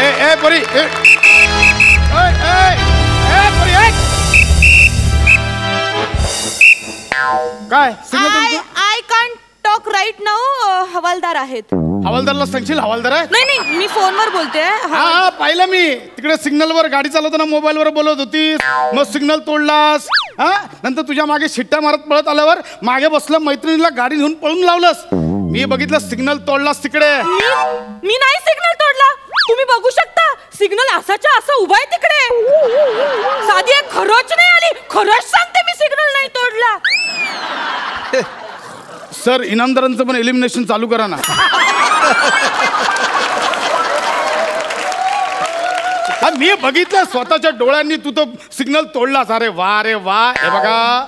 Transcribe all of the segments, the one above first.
ए परी काय signal I can't talk right now. हवालदार आहेत. हवालदारला सांगशील हवालदार आहे. नाही मी फोनवर बोलते. हा पाहिलं मी तिकडे सिग्नलवर गाडी चालवताना मोबाईलवर बोलत होतीस मग सिग्नल तोडलास. हा नंतर तुझ्या मागे शिट्ट्या मारत पळत आल्यावर मागे बसलं मैत्रिणीला गाडी घेऊन पळून लावलंस. मी बघितलं सिग्नल तोडलास तिकडे. मी नाही सिग्नल तोडला. तुम्ही बघू शकता सिग्नल असाच्या असं उभा आहे तिकडे. साधी एक खरंच नाही आली. खरंच सांगते मी सिग्नल नाही तोडला. सर इनामदारांचं पण एलिमिनेशन चालू करा ना. मी बघितलं स्वतःच्या डोळ्यांनी तू तो सिग्नल तोडलास. अरे वा हे बघा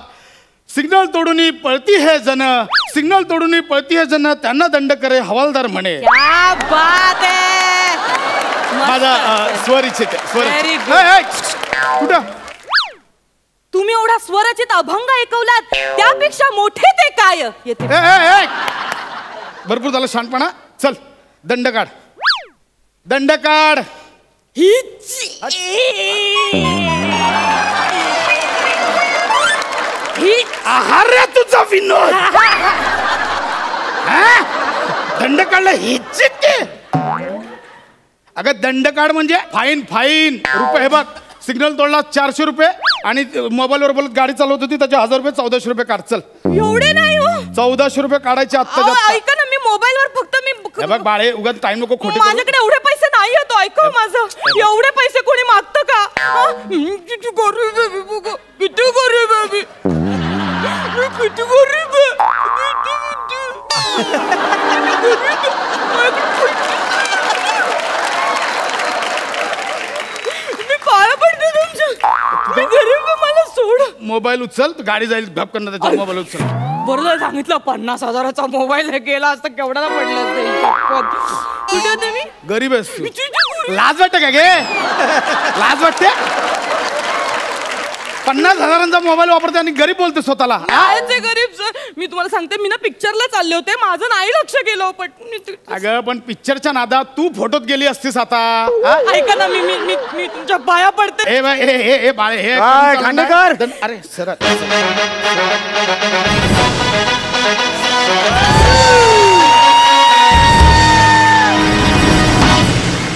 सिग्नल तोडून पळती है जन सिग्नल तोडून पळती है जन त्यांना दंड करे हवालदार म्हणे. क्या बात है. माझा स्वरिचित कुठं तुम्ही एवढा स्वरचित अभंग ऐकवलात त्यापेक्षा मोठे ते काय येते. भरपूर झालं शहाणपणा. चल दंड काढ दंड काढ. ही आहार तुझा विनोद. दंड काढला हीच अगं दंड काढ म्हणजे फाईन रुपये. हे बघ सिग्नल तोडला 400 रुपये आणि मोबाईलवर बोलत गाडी चालवत होती त्याचे 1000 रुपये 1400 रुपये काढ. चल एवढे नाही हो. 1400 रुपये काढायचे आत्ता. ऐका ना मी मोबाईलवर फक्त मी बघ बाळे उगाच टाइम नको खोटे. माझ्याकडे एवढे पैसे नाही येतो. ऐका माझं एवढे पैसे कोणी मागतं का. किती गरीब आहे बघ किती गरीब आहे किती गरीब मी पाया पडते तुमच्या. मी गरीब मला सोड. मोबाईल उचल गाडी जाईल घाप करणार त्याच्या. मोबाईल उचल. बरोबर सांगितलं 50,000चा मोबाईल गेला असता केवढा पडला असतं. कुठे होते मी. गरीब आहेस तू. लाज वाटते का गे. लाज वाटते. 50,000चा मोबाईल वापरते आणि गरीब बोलते स्वतःला. आहे गरीब सर. मी तुम्हाला सांगते मी ना पिक्चरला चालले होते. माझं नाही लक्ष गेलं पण. अगं पण पिक्चरच्या नादात तू फोटोत गेली असतीस आता. ऐका ना मी तुमच्या पाया पडते. हे बाळे हे खांडेकर. अरे सर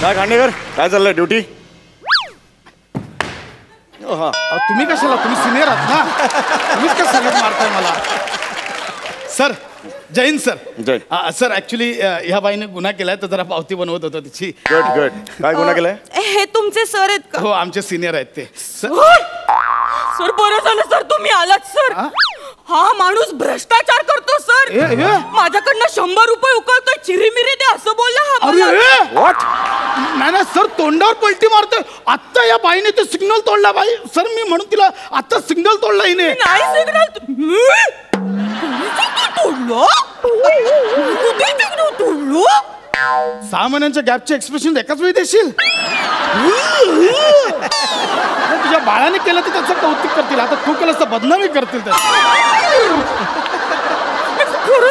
काय खांडेकर काय चाललंय ड्युटी. तुम्ही कशाला तुम्ही सिनियर आहात ना. तुम्हीच का सगळं मारताय मला. सर जय हिंद सर. जय. सर ऍक्च्युली ह्या बाईने गुन्हा केलाय तर जरा पावती बनवत होतो तिची. गुड काय गुन्हा केलाय. हे तुमचे सर आहेत का. हो आमचे सिनियर आहेत ते. सर बरं झालं सर तुम्ही आलात सर. हा माणूस भ्रष्टाचार करतो सर. माझ्याकडनं 100 रुपये उकळतोय. चिरीमिरी ते असं बोलला. व्हॉट. नाही सर तोंडावर पलटी मारतोय. आत्ता या बाईने ते सिग्नल तोडला. बाई सर मी म्हणून तिला आत्ता सिग्नल तोडला हिने. नाही सिग्नल तोडलो. 6 महिन्यांच्या गॅपचे एक्सप्रेशन एकाच वेळी देशील. तुझ्या बाळाने केलं तर त्याचं कौतुक करतील. आता तू केलं तर बदनामी करतील.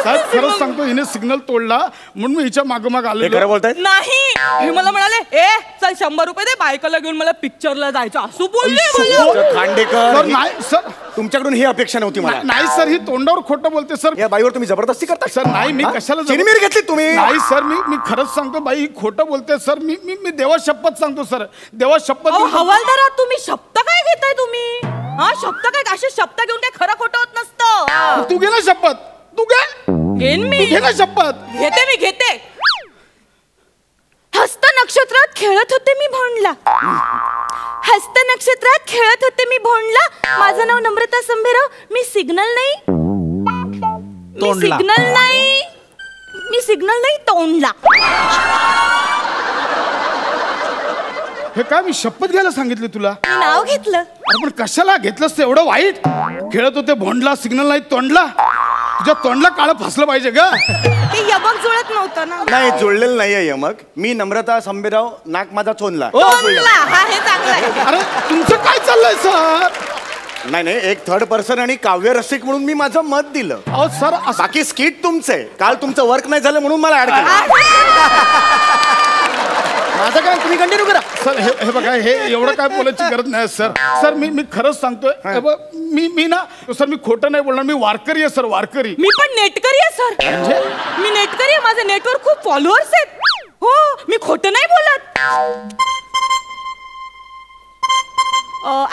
खरंच सांगतो हिने सिग्नल तोडला म्हणून मी हिच्या मागोमाग आलो. खरं बोलताय. नाही हे मला म्हणाले चल 100 रुपये दे बायकोला घेऊन मला पिक्चरला जायचं असं बोलले. खांडेकर नाही सर तुमच्याकडून ही अपेक्षा नव्हती मला. नाही सर ही तोंडावर खोटं बोलते सर. या बाईवर तुम्ही जबरदस्ती करता. सर नाही मी कशाला चिरीमिरी घेतली तुम्ही. नाही सर मी खरंच सांगतो बाई खोटं बोलते सर. मी देवा शपथ सांगतो सर. देवा शपथ. हवालदार तुम्ही शब्द काय घेताय तुम्ही. हा शब्द काय असे शब्द घेऊन काय खरं खोटं होत नसतं. तू घे ना शपथ. तू घेन मी घे ना शपथ. घेते. हस्त नक्षत्रात खेळत होते मी भोंडला. हस्त नक्षत्रात खेळत होते मी भोंडला. माझं नाव नम्रता संभेराव. मी सिग्नल नाही तोंडला. हे काय मी शपथ घ्यायला सांगितली तुला. नाव घेतलं. अरे पण कशाला घेतलंस ते एवढं वाईट. खेळत होते भोंडला सिग्नल नाही तोंडला. तुझ्या तोंडला काळं फासलं पाहिजे ग. ते यमक जुळत नव्हतं ना. नाही जुळलेलं नाहीये यमक. मी नम्रता संभेराव नाक माझा चोनला. हे चांगलं. अरे तुमचं काय चाललंय सर. नाही एक थर्ड पर्सन आणि काव्य रसिक म्हणून मी माझं मत दिलं. अहो सर बाकी स्किट तुमचे. काल तुमचं वर्क नाही झालं म्हणून मला ऍड केलं. माझं काय तुम्ही कंटिन्यू करा. सर हे बघा, हे एवढं काय बोलायची गरज नाही सर. सर मी खरंच सांगतोय. हे बघ, मी ना सर, मी खोटं नाही बोलणार. मी वारकरी आहे सर, वारकरी. मी पण नेटकरी आहे सर. मी नेटकरी आहे. माझे नेटवर खूप फॉलोअर्स आहेत. हो, मी खोटं नाही बोलत.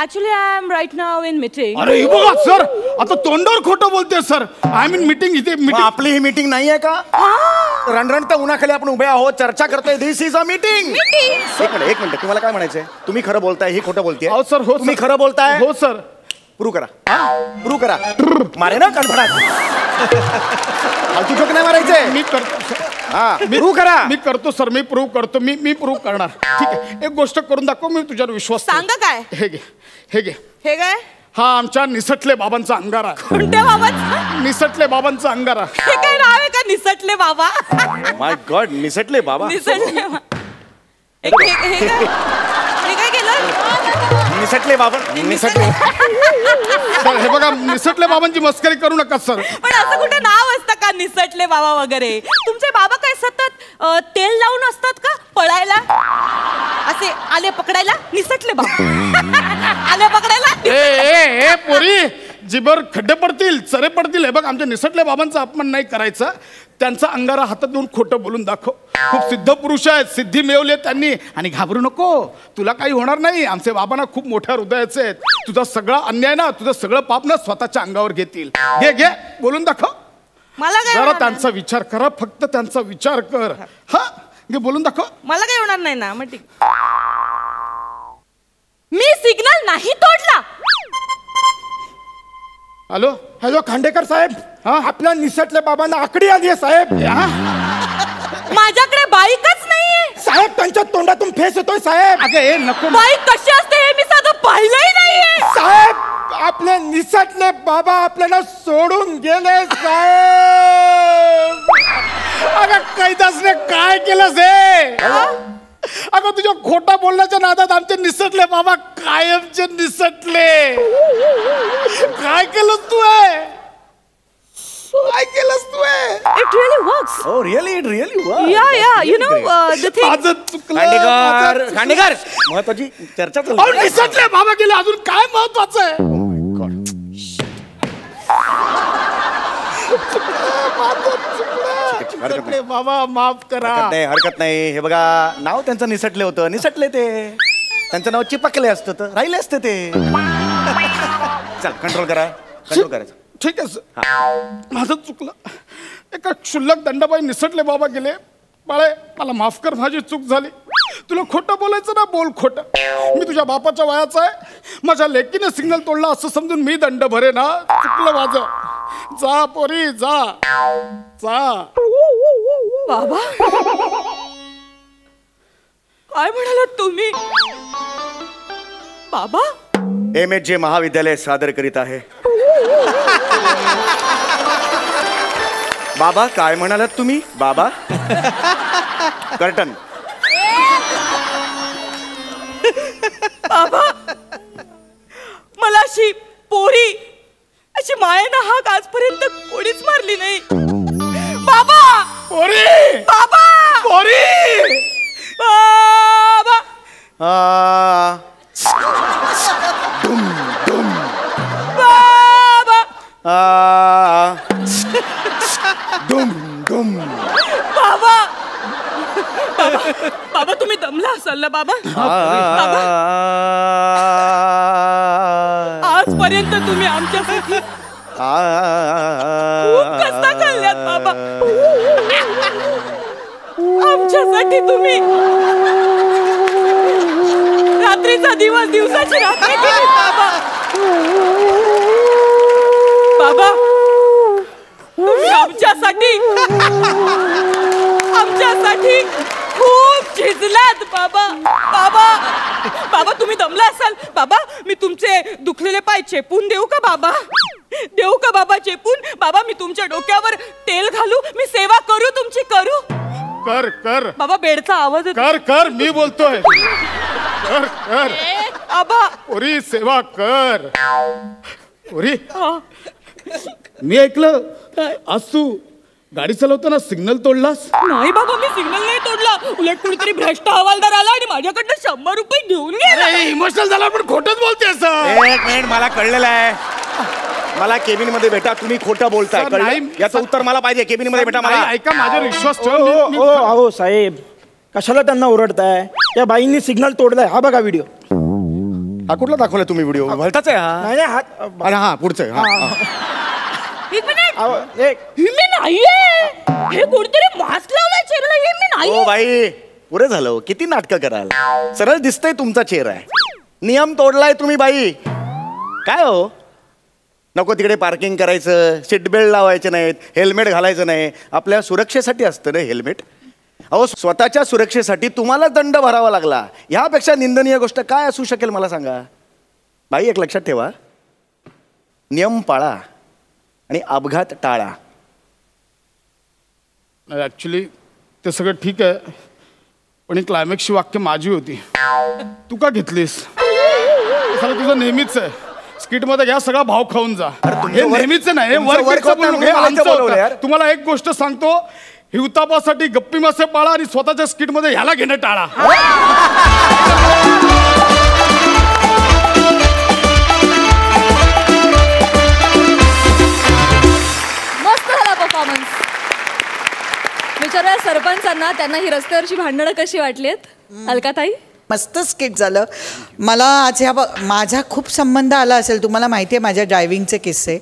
Actually I am right now in meeting. अरे हे बघा सर, आता तोंडावर खोटं बोलते सर. I mean meeting. इथे मग मीटिंग. आपली ही मीटिंग नाही आहे का? रणरणता उन्हाखाली आपण उभे आहोत, चर्चा करतोय. दिस इज अ मीटिंग. एक मिनिट तुम्हाला काय म्हणायचंय? तुम्ही खरं बोलताय, ही खोटं बोलतेय? हो सर, हो. तुम्ही खरं बोलताय? हो सर. प्रूव्ह करा. प्रूव्ह करा. मारे ना कणफडात. फालतू जोक नाही मारायचे. मी करतो. हा, प्रूव्ह करा. मी करतो सर. मी प्रूव्ह करतो. मी प्रूव्ह करणार. ठीक आहे, एक गोष्ट करून दाखव. मी तुझ्यावर विश्वास ठेवतो. सांगा काय? हे घे, हे घे. हे काय? हा आमच्या निसटले बाबांचा अंगारा. कोणत्या बाबांचा? निसटले बाबांचा अंगारा. हे काय नाव आहे का? निसटले बाबा. माय गॉड, निसटले बाबा. निसटले हे काय केलं? निसटले बाबा. निसटले. सर हे बघा, निसटले बाबांची मस्करी करू नका सर. पण असं कुठं नाव असतं का निसटले बाबा वगैरे? तुमचे बाबा काय सतत तेल लावून असतात का पळायला? असे आले पकडायला निसटले बाबा. आले पकडायला. ए पोरी, जिबर खड्डे पडतील, चरे पडतील. हे बघ, आमच्या निसटले बाबांचा अपमान नाही करायचा. त्यांचा अंगारा हातात घेऊन खोटं बोलून दाखव. खूप सिद्ध पुरुष आहेत, सिद्धी मिळवली त्यांनी. आणि घाबरू नको, तुला काही होणार नाही. आमचे बाबा ना खूप मोठ्या हृदयाचे आहेत. तुझा सगळा अन्याय ना, तुझं सगळं पाप ना स्वतःच्या अंगावर घेतील. घे बोलून दाखव. मला काय जरा होणार त्यांचा विचार करा, फक्त त्यांचा विचार कर. हा घे, बोलून दाखव. मला काही होणार नाही ना. मग ठीक. मी सिग्नल नाही तोडला. हॅलो हॅलो खांडेकर साहेब, आपल्या निसटल्या बाबांना आकडी आली आहे साहेब. माझ्याकडे बाईकच नाहीये साहेब, त्यांच्या तोंडातून फेस येतोय साहेब. अगं नको. बाईक कशी असते हे मी साधं पाहिलंही नाहीये. साहेब, आपले निसटले बाबा आपल्याला सोडून गेले साहेब. अगं कैदासने काय केलंस हे? अगं तुझ्या खोटा बोलण्याच्या नादात आमचे निसटले बाबा कायमचे निसटले. काय केलंस तू? काय केलंस तू? It really works. Oh, really? It really works. Yeah. You know the thing. माझं चुकलं. खांडेकर, महत्वाची चर्चा चालू अहो, निसटले बाबा गेले. अजून काय महत्वाचं आहे? निसटले बाबा माफ करा. हरकत नाही. हे बघा, नाव त्यांचं निसटले होतं. निसटले ते. त्यांचं नाव चिपकले असतं तर राहिले असते ते. चल, कंट्रोल करायचं. ठीक आहे सर, माझं चुकलं. एका क्षुल्लक दंडाबाई निसटले बाबा गेले. बाळे, मला माफ कर, माझी चूक झाली. तुला खोटं बोलायचं ना, बोल खोटं. मी तुझ्या बापाच्या वयाचा आहे. माझ्या लेकीने सिग्नल तोडला असं समजून मी दंड भरे ना. चुकलं माझं. जा पोरी, जा. बाबा काय म्हणालात तुम्ही? बाबा MHJ महाविद्यालय सादर करीत आहे. बाबा काय म्हणालात तुम्ही? बाबा कर्टन. बाबा मला अशी पोरी, अशी मायेनं हाक आजपर्यंत कोणीच मारली नाही. बाबा पोरी, बाबा पोरी. बाबा बाबा बाबा बाबा तुम्ही दमला असाल ना बाबा. बाबा आजपर्यंत तुम्ही आमच्यासाठी खूप कष्ट खाल्ल्यात बाबा. आमच्यासाठी तुम्ही रात्रीचा दिवस, दिवसाची रात्र केली बाबा. बाबा तुम्ही आमच्यासाठी खूप झिजलात बाबा. बाबा तुम्ही दमला असाल बाबा. मी तुमचे दुखलेले पाय चेपून देऊ का बाबा? देऊ का बाबा चेपून? बाबा मी तुमच्या डोक्यावर तेल घालू? मी सेवा करू तुमची? करू? कर बाबा बेडचा आवाज येतो. कर मी बोलतोय. कर बाबा पोरी, सेवा कर. पोरी, मी ऐकलं आज तू गाडी चालवताना सिग्नल तोडलास? नाही बाबा, मी सिग्नल नाही तोडला. उलट कुणीतरी भ्रष्ट हवालदार आला आणि माझ्याकडनं 100 रुपये घेऊन गेला. इमोशनल झाला पण खोटंच बोलतेस. एक मिनिट, मला कळलेलं आहे. मला केबिन मध्ये भेटा, तुम्ही खोटं बोलताय. सर, कळलं? नाही. याचं उत्तर मला पाहिजे. केबिन मध्ये भेटा मला. ऐका, माझ्यावर विश्वास ओ अहो साहेब, कशाला त्यांना ओरडताय? त्या बाईंनी सिग्नल तोडलाय. हा बघा व्हिडिओ. हा कुठला दाखवला तुम्ही व्हिडिओ? भलताच आहे हा. नाही नाही, अरे हा पुढचं आहे. हा. एक मिनिट, अहो, मी नाहीये. हे कोणतरी मास्क लावलाय चेहऱ्याला. हे मी ओ नाहीये. बाई, पुरे झालं. किती नाटकं कराल. सरळ दिसतंय तुमचा चेहरा आहे. नियम तोडलाय तुम्ही बाई. काय हो, नको तिकडे पार्किंग करायचं, सीट बेल्ट लावायचे नाहीत, हेल्मेट घालायचं नाही. आपल्या सुरक्षेसाठी असतं ना हेल्मेट. अहो, स्वतःच्या सुरक्षेसाठी तुम्हाला दंड भरावा लागला. ह्यापेक्षा निंदनीय गोष्ट काय असू शकेल मला सांगा. बाई, एक लक्षात ठेवा, नियम पाळा आणि अपघात टाळा. ऍक्च्युली ते सगळं ठीक आहे, पण ही क्लायमॅक्सची वाक्य माझी होती. तू का घेतलीस? खरं तुझं नेहमीच आहे. स्किट मध्ये घ्या, सगळा भाव खाऊन जा. हे नेहमीच नाही, हे तुमचं वर्क work होतं, हे मला इथं आमचं बोलवलं यार. होतं. तुम्हाला एक गोष्ट सांगतो, हिवतापासाठी गप्पी मासे पाळा आणि स्वतःच्या स्किट मध्ये ह्याला घेणं टाळा. मस्त झाला परफॉर्मन्स. विचारूया सरपंचांना, त्यांना ही रस्त्यावरची भांडणं कशी वाटलीत? अलकाताई? मस्त स्किट झालं. मला आज माझा खूप संबंध आला असेल. तुम्हाला माहिती आहे माझ्या ड्रायव्हिंगचे किस्से.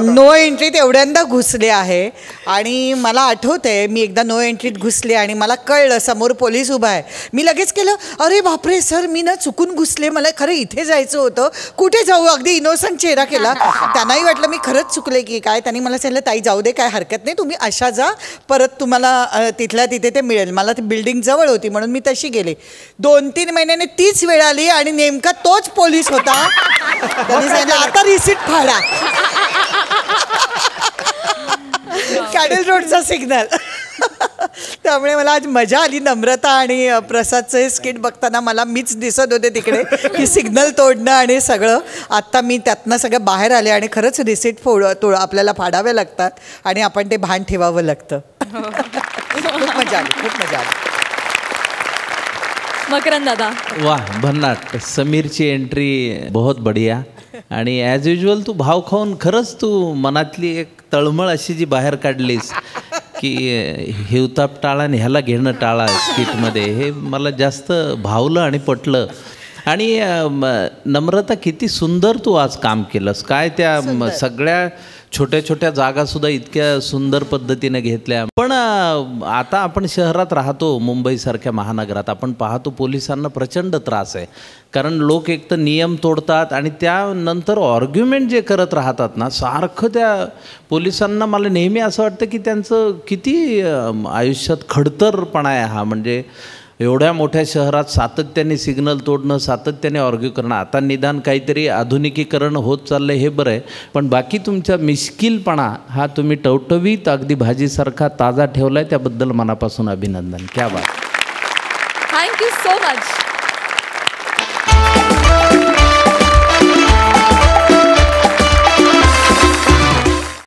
नो एंट्रीत एवढ्यांदा घुसले आहे. आणि मला आठवतंय, मी एकदा नो एंट्रीत घुसले आणि मला कळलं समोर पोलीस उभा आहे. मी लगेच केलं, अरे बापरे सर, मी ना चुकून घुसले, मला खरं इथे जायचं होतं. कुठे जाऊ? अगदी इनोसंट चेहरा केला. त्यांनाही वाटलं मी खरंच चुकले की काय. त्यांनी मला सांगितलं, ताई जाऊ दे, काय हरकत नाही, तुम्ही अशा जा, परत तुम्हाला तिथल्या तिथे ते मिळेल. मला ती बिल्डिंग जवळ होती म्हणून मी तशी गेले. 2-3 महिन्याने तीच वेळ आली आणि नेमका तोच पोलीस होता. त्यांनी सांगितलं, आता रिसीट फाडा. कॅडेल रोडचा सिग्नल. त्यामुळे मला आज मजा आली. नम्रता आणि प्रसादचं हे स्किट बघताना मला मीच दिसत होते तिकडे, की सिग्नल तोडणं आणि सगळं. आत्ता मी त्यातनं सगळं बाहेर आले आणि खरंच रिसीट आपल्याला फाडावे लागतात आणि आपण ते भान ठेवावं लागतं. खूप मजा आली, खूप मजा आली. मकरंद दादा? वाह, भन्नाट. समीरची एंट्री बहुत बढिया. आणि ॲज युजल तू भाव खाऊन खरंच तू मनातली एक तळमळ अशी जी बाहेर काढलीस की हिवताप टाळा आणि ह्याला घेणं टाळा स्किटमध्ये, हे मला जास्त भावलं आणि पटलं. आणि नम्रता, किती सुंदर तू आज काम केलंस. काय त्या सगळ्या छोट्या छोट्या जागासुद्धा इतक्या सुंदर पद्धतीने घेतल्या. पण आता आपण शहरात राहतो, मुंबईसारख्या महानगरात. आपण पाहतो पोलिसांना प्रचंड त्रास आहे. कारण लोक एक तर नियम तोडतात आणि त्यानंतर आर्ग्युमेंट जे करत राहतात ना सारखं, त्या पोलिसांना मला नेहमी असं वाटतं की त्यांचं किती आयुष्यात खडतरपणा आहे हा. म्हणजे एवढ्या मोठ्या शहरात सातत्याने सिग्नल तोडणं, सातत्याने आर्ग्यू करणं. आता निदान काहीतरी आधुनिकीकरण होत चाललं हे बरं आहे, पण बाकी तुमचा मिश्किलपणा हा तुम्ही टवटवीत अगदी भाजीसारखा ताजा ठेवला आहे. त्याबद्दल मनापासून अभिनंदन. क्या बात. Thank you so much.